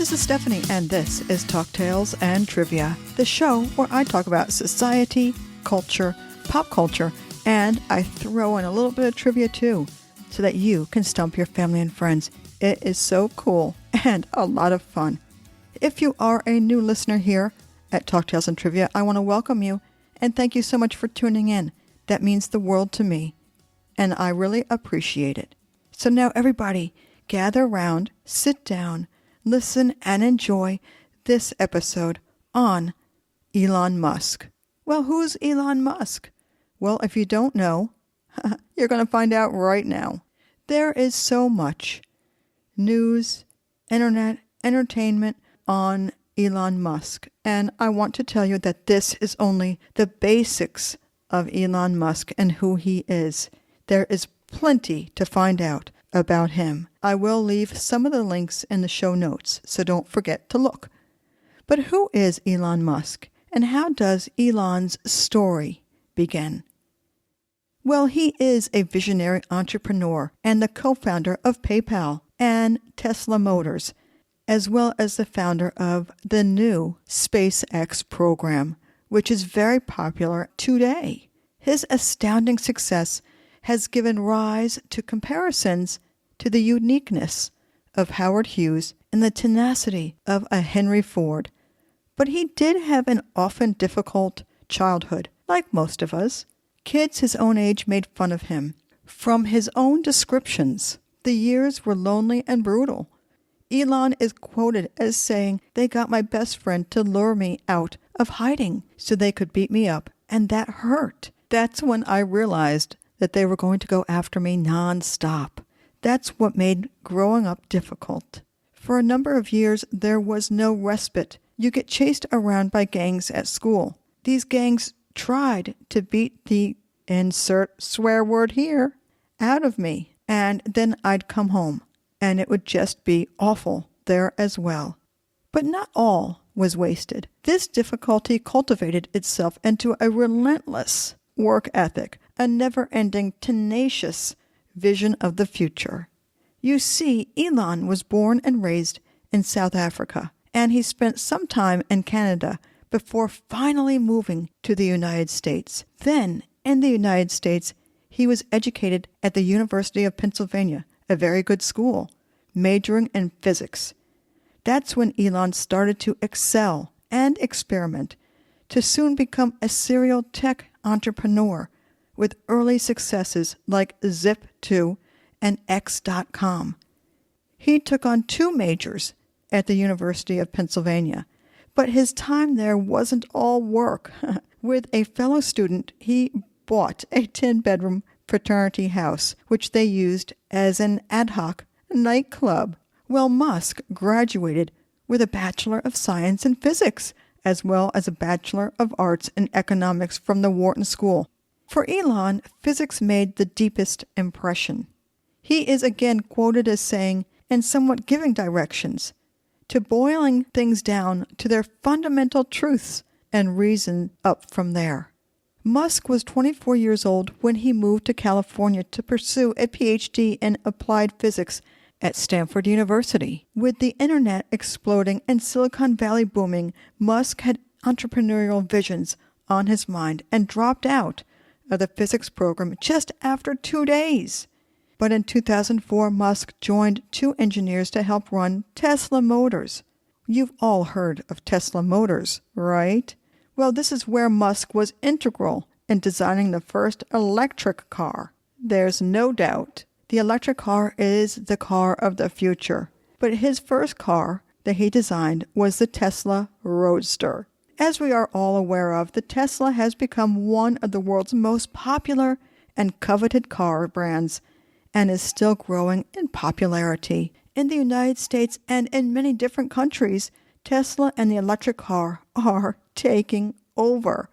This is Stephanie, and this is Talk Tales and Trivia, the show where I talk about society, culture, pop culture, and I throw in a little bit of trivia too, so that you can stump your family and friends. It is so cool and a lot of fun. If you are a new listener here at Talk Tales and Trivia, I want to welcome you and thank you so much for tuning in. That means the world to me, and I really appreciate it. So now everybody, gather around, sit down, listen, and enjoy this episode on Elon Musk. Well, who's Elon Musk? Well, if you don't know, you're going to find out right now. There is so much news, internet, entertainment on Elon Musk, and I want to tell you that this is only the basics of Elon Musk and who he is. There is plenty to find out about him. I will leave some of the links in the show notes, so don't forget to look. But who is Elon Musk, and how does Elon's story begin? Well, he is a visionary entrepreneur and the co-founder of PayPal and Tesla Motors, as well as the founder of the new SpaceX program, which is very popular today. His astounding success has given rise to comparisons to the uniqueness of Howard Hughes and the tenacity of a Henry Ford. But he did have an often difficult childhood, like most of us. Kids his own age made fun of him. From his own descriptions, the years were lonely and brutal. Elon is quoted as saying, "They got my best friend to lure me out of hiding so they could beat me up, and that hurt. That's when I realized that they were going to go after me nonstop." That's what made growing up difficult. For a number of years, there was no respite. You get chased around by gangs at school. These gangs tried to beat the insert swear word here out of me, and then I'd come home, and it would just be awful there as well. But not all was wasted. This difficulty cultivated itself into a relentless work ethic, a never-ending, tenacious vision of the future. You see, Elon was born and raised in South Africa, and he spent some time in Canada before finally moving to the United States. Then, in the United States, he was educated at the University of Pennsylvania, a very good school, majoring in physics. That's when Elon started to excel and experiment, to soon become a serial tech entrepreneur with early successes like Zip2 and X.com. He took on 2 majors at the University of Pennsylvania, but his time there wasn't all work. With a fellow student, he bought a 10-bedroom fraternity house, which they used as an ad hoc nightclub. Well, Musk graduated with a Bachelor of Science in Physics, as well as a Bachelor of Arts in Economics from the Wharton School. For Elon, physics made the deepest impression. He is again quoted as saying, in somewhat giving directions, to boiling things down to their fundamental truths and reason up from there. Musk was 24 years old when he moved to California to pursue a PhD in applied physics at Stanford University. With the internet exploding and Silicon Valley booming, Musk had entrepreneurial visions on his mind and dropped out of the physics program just after 2 days. But in 2004, Musk joined 2 engineers to help run Tesla Motors. You've all heard of Tesla Motors, right? Well, this is where Musk was integral in designing the first electric car. There's no doubt the electric car is the car of the future. But his first car that he designed was the Tesla Roadster. As we are all aware of, the Tesla has become one of the world's most popular and coveted car brands and is still growing in popularity. In the United States and in many different countries, Tesla and the electric car are taking over.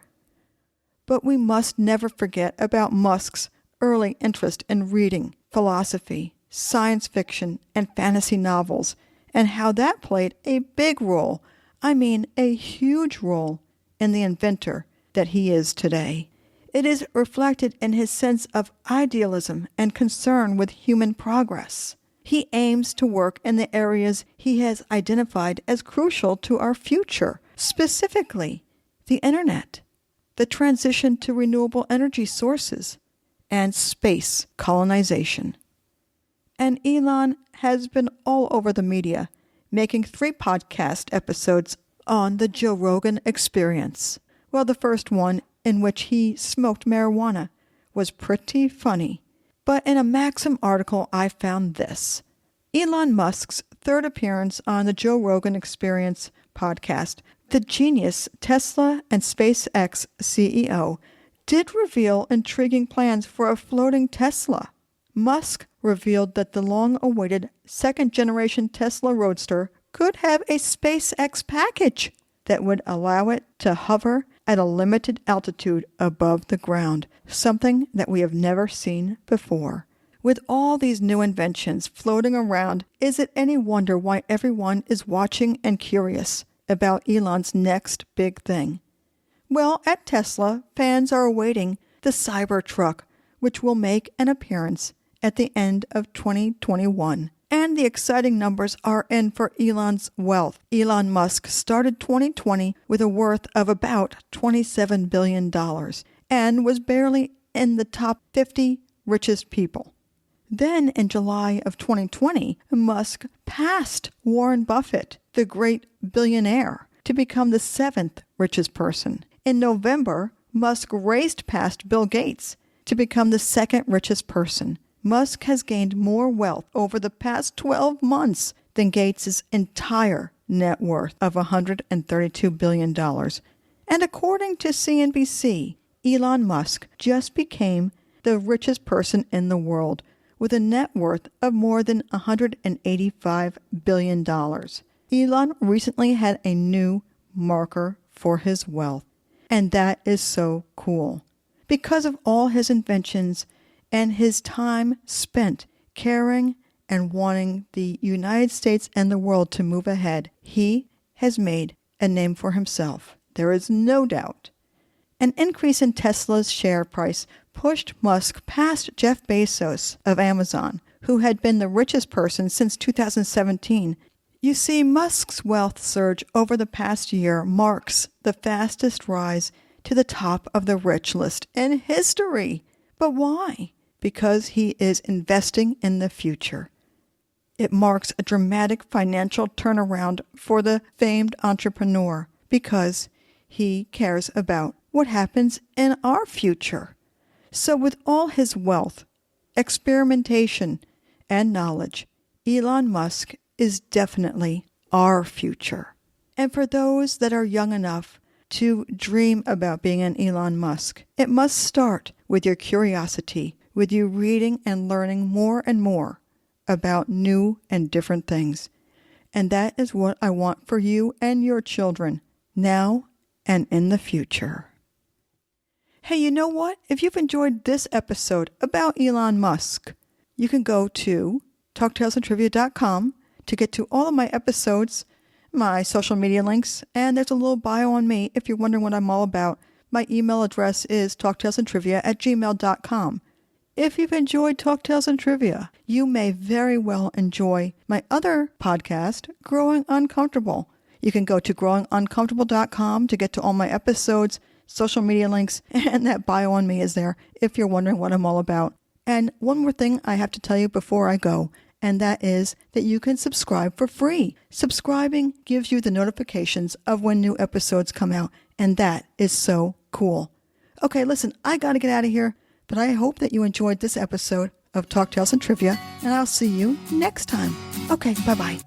But we must never forget about Musk's early interest in reading, philosophy, science fiction, and fantasy novels, and how that played a big role, a huge role, in the inventor that he is today. It is reflected in his sense of idealism and concern with human progress. He aims to work in the areas he has identified as crucial to our future, specifically the internet, the transition to renewable energy sources, and space colonization. And Elon has been all over the media, making 3 podcast episodes on the Joe Rogan Experience. Well, the first one, in which he smoked marijuana, was pretty funny. But in a Maxim article, I found this. Elon Musk's 3rd appearance on the Joe Rogan Experience podcast, the genius Tesla and SpaceX CEO did reveal intriguing plans for a floating Tesla. Musk revealed that the long-awaited 2nd-generation Tesla Roadster could have a SpaceX package that would allow it to hover at a limited altitude above the ground, something that we have never seen before. With all these new inventions floating around, is it any wonder why everyone is watching and curious about Elon's next big thing? Well, at Tesla, fans are awaiting the Cybertruck, which will make an appearance at the end of 2021. And the exciting numbers are in for Elon's wealth. Elon Musk started 2020 with a worth of about $27 billion and was barely in the top 50 richest people. Then in July of 2020, Musk passed Warren Buffett, the great billionaire, to become the 7th richest person. In November, Musk raced past Bill Gates to become the 2nd richest person. Musk has gained more wealth over the past 12 months than Gates' entire net worth of $132 billion. And according to CNBC, Elon Musk just became the richest person in the world with a net worth of more than $185 billion. Elon recently had a new marker for his wealth, and that is so cool. Because of all his inventions and his time spent caring and wanting the United States and the world to move ahead, he has made a name for himself. There is no doubt. An increase in Tesla's share price pushed Musk past Jeff Bezos of Amazon, who had been the richest person since 2017. You see, Musk's wealth surge over the past year marks the fastest rise to the top of the rich list in history. But why? Because he is investing in the future. It marks a dramatic financial turnaround for the famed entrepreneur because he cares about what happens in our future. So with all his wealth, experimentation, and knowledge, Elon Musk is definitely our future. And for those that are young enough to dream about being an Elon Musk, it must start with your curiosity, with you reading and learning more and more about new and different things. And that is what I want for you and your children, now and in the future. Hey, you know what? If you've enjoyed this episode about Elon Musk, you can go to talktalesandtrivia.com to get to all of my episodes, my social media links, and there's a little bio on me if you're wondering what I'm all about. My email address is talktalesandtrivia@gmail.com. If you've enjoyed Talk Tales and Trivia, you may very well enjoy my other podcast, Growing Uncomfortable. You can go to growinguncomfortable.com to get to all my episodes, social media links, and that bio on me is there if you're wondering what I'm all about. And one more thing I have to tell you before I go, and that is that you can subscribe for free. Subscribing gives you the notifications of when new episodes come out, and that is so cool. Okay, listen, I got to get out of here, but I hope that you enjoyed this episode of Talk Tales and Trivia, and I'll see you next time. Okay, bye-bye.